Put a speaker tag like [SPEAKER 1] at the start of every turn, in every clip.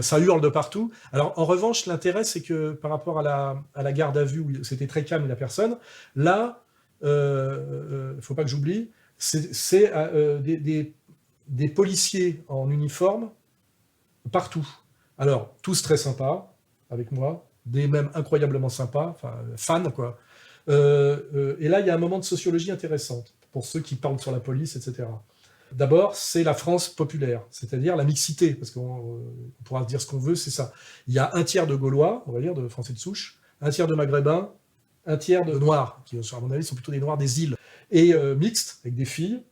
[SPEAKER 1] Ça hurle de partout. Alors, en revanche, l'intérêt, c'est que par rapport à la garde à vue, où c'était très calme la personne, là, faut pas que j'oublie, c'est des policiers en uniforme partout. Alors, tous très sympas avec moi, des mêmes incroyablement sympas, enfin, fans, quoi. Et là, il y a un moment de sociologie intéressante pour ceux qui parlent sur la police, etc. D'abord, c'est la France populaire, c'est-à-dire la mixité, parce qu'on pourra dire ce qu'on veut, c'est ça. Il y a un tiers de Gaulois, on va dire, de Français de souche, un tiers de Maghrébins, un tiers de Noirs, qui, à mon avis, sont plutôt des Noirs des îles, et mixte, avec des filles,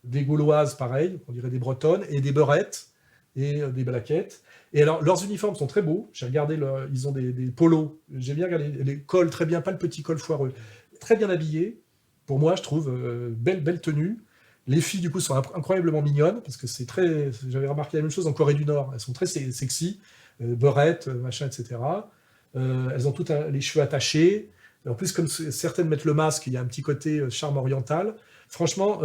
[SPEAKER 1] des Gauloises, pareil, on dirait des Bretonnes, et des Beurettes, et des Blaquettes. Et alors, leurs uniformes sont très beaux. J'ai regardé, ils ont des polos. J'ai bien regardé les cols très bien, pas le petit col foireux. Très bien habillés. Pour moi, je trouve belle tenue. Les filles, du coup, sont incroyablement mignonnes, parce que c'est très. J'avais remarqué la même chose en Corée du Nord. Elles sont très sexy, beurettes, machin, etc. Elles ont toutes les cheveux attachés. En plus, comme certaines mettent le masque, il y a un petit côté charme oriental. Franchement,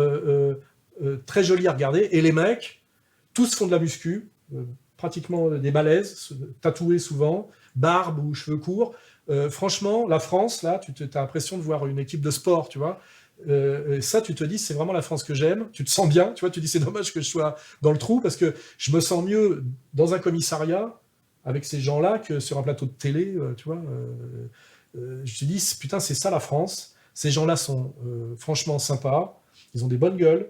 [SPEAKER 1] très joli à regarder. Et les mecs, tous font de la muscu, pratiquement des balèzes, tatoués souvent, barbe ou cheveux courts. Franchement, la France, là, tu as l'impression de voir une équipe de sport, tu vois. Et ça, tu te dis, c'est vraiment la France que j'aime. Tu te sens bien, tu vois. Tu dis, c'est dommage que je sois dans le trou parce que je me sens mieux dans un commissariat avec ces gens-là que sur un plateau de télé, tu vois. Je te dis, putain, c'est ça la France. Ces gens-là sont franchement sympas. Ils ont des bonnes gueules,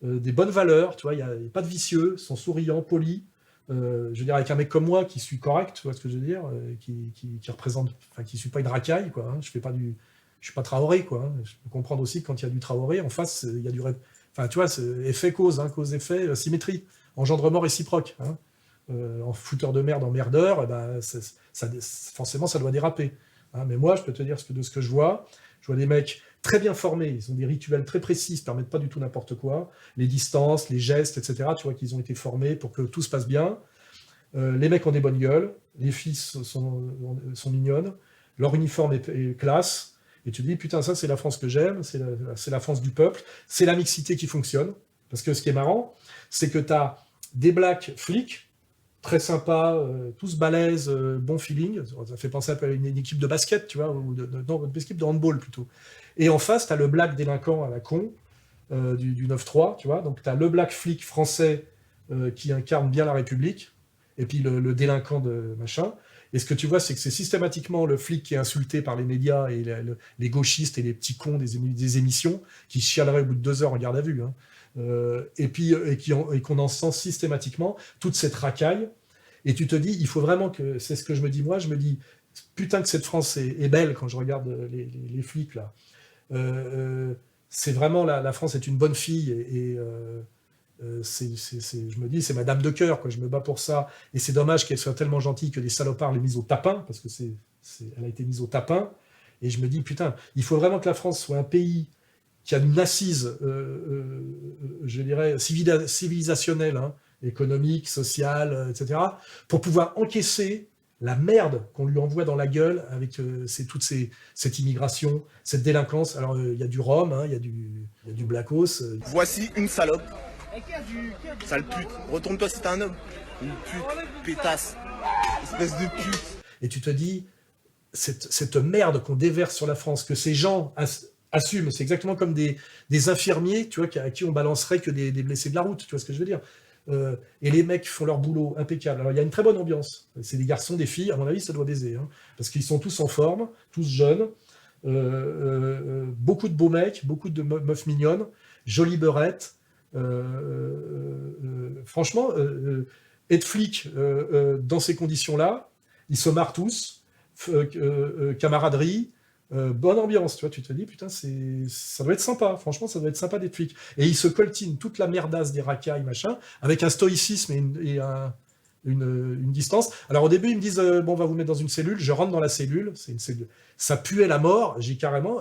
[SPEAKER 1] des bonnes valeurs, tu vois. Il n'y a pas de vicieux, ils sont souriants, polis. Je veux dire, avec un mec comme moi qui suis correct, tu vois ce que je veux dire, qui représente, enfin, qui suis pas une racaille, quoi. Hein, je suis pas Traoré, quoi. Hein. Je peux comprendre aussi que quand il y a du Traoré, en face, il y a du, enfin, tu vois, c'est effet-cause, hein, cause-effet, symétrie, engendrement réciproque. Hein. En fouteur de merde, en merdeur, eh ben, forcément, ça doit déraper. Hein. Mais moi, je peux te dire de ce que je vois des mecs très bien formés, ils ont des rituels très précis, ils ne permettent pas du tout n'importe quoi, les distances, les gestes, etc. Tu vois qu'ils ont été formés pour que tout se passe bien. Les mecs ont des bonnes gueules, les filles sont mignonnes, leur uniforme est classe, et tu te dis, putain, ça c'est la France que j'aime, c'est la France du peuple, c'est la mixité qui fonctionne. Parce que ce qui est marrant, c'est que tu as des blacks flics, très sympas, tous balèzes, bon feeling. Ça fait penser à une équipe de basket, tu vois, ou non, une équipe de handball plutôt. Et en face, tu as le black délinquant à la con du 9-3, tu vois. Donc tu as le black flic français qui incarne bien la République, et puis le délinquant de machin. Et ce que tu vois, c'est que c'est systématiquement le flic qui est insulté par les médias et les gauchistes et les petits cons des émissions qui chialeraient au bout de 2 heures en garde à vue. Hein. Et puis et qu'on en sent systématiquement toute cette racaille. Et tu te dis, il faut vraiment que, c'est ce que je me dis moi, je me dis, putain que cette France est belle quand je regarde les flics là. C'est vraiment la France est une bonne fille je me dis c'est ma dame de cœur quoi, je me bats pour ça et c'est dommage qu'elle soit tellement gentille que des salopards l'aient mise au tapin parce que elle a été mise au tapin et je me dis putain il faut vraiment que la France soit un pays qui a une assise je dirais civilisationnelle hein, économique, sociale, etc. pour pouvoir encaisser la merde qu'on lui envoie dans la gueule avec cette immigration, cette délinquance. Alors, il y a du rhum, hein, y a du blackos.
[SPEAKER 2] Voici une salope. Sale pute. Retourne-toi si t'es un homme. Une pute. Pétasse. Espèce de pute.
[SPEAKER 1] Et tu te dis, cette merde qu'on déverse sur la France, que ces gens assument, c'est exactement comme des infirmiers, tu vois, à qui on balancerait que des blessés de la route, tu vois ce que je veux dire. Et les mecs font leur boulot impeccable. Alors il y a une très bonne ambiance. C'est des garçons, des filles. À mon avis, ça doit baiser, hein, parce qu'ils sont tous en forme, tous jeunes. Beaucoup de beaux mecs, beaucoup de meufs mignonnes, jolies beurettes. Franchement, être flic dans ces conditions-là, ils se marrent tous. Camaraderie. Bonne ambiance, tu vois, tu te dis, putain, ça doit être sympa, franchement, ça doit être sympa d'être flic. Et ils se coltinent toute la merdasse des racailles, machin, avec un stoïcisme une distance. Alors au début, ils me disent, bon, on va vous mettre dans une cellule, je rentre dans la cellule, c'est une cellule. Ça puait la mort, j'ai carrément,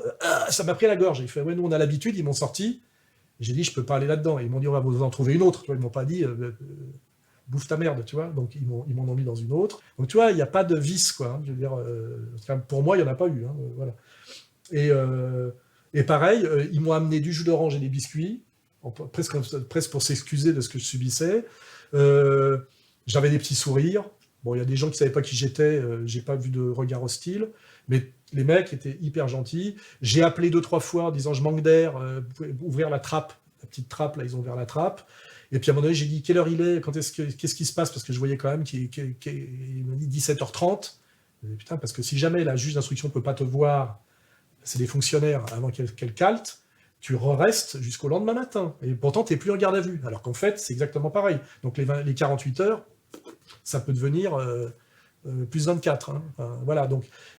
[SPEAKER 1] ça m'a pris la gorge. Ils font, ouais, nous on a l'habitude, ils m'ont sorti. J'ai dit, je peux pas aller là-dedans. Et ils m'ont dit, on va vous en trouver une autre, tu vois, ils m'ont pas dit, bouffe ta merde, tu vois. Donc ils m'en ont mis dans une autre. Donc tu vois, il n'y a pas de vice, quoi. Hein, je veux dire, pour moi, il n'y en a pas eu. Hein, voilà. Et pareil, ils m'ont amené du jus d'orange et des biscuits, presque pour s'excuser de ce que je subissais. J'avais des petits sourires. Bon, il y a des gens qui savaient pas qui j'étais, j'ai pas vu de regard hostile, mais les mecs étaient hyper gentils. J'ai appelé 2-3 fois en disant: «Je manque d'air, vous pouvez ouvrir la trappe?» La petite trappe, là, ils ont ouvert la trappe. Et puis à un moment donné, j'ai dit: «Quelle heure il est? Qu'est-ce qui se passe?» Parce que je voyais quand même il m'a dit 17h30. Je dis: «Putain, parce que si jamais la juge d'instruction peut pas te voir, c'est des fonctionnaires, avant qu'elle calte, tu restes jusqu'au lendemain matin. Et pourtant, tu n'es plus en garde à vue. Alors qu'en fait, c'est exactement pareil. Donc les 48 heures, ça peut devenir plus 24. Hein. Enfin, voilà. Donc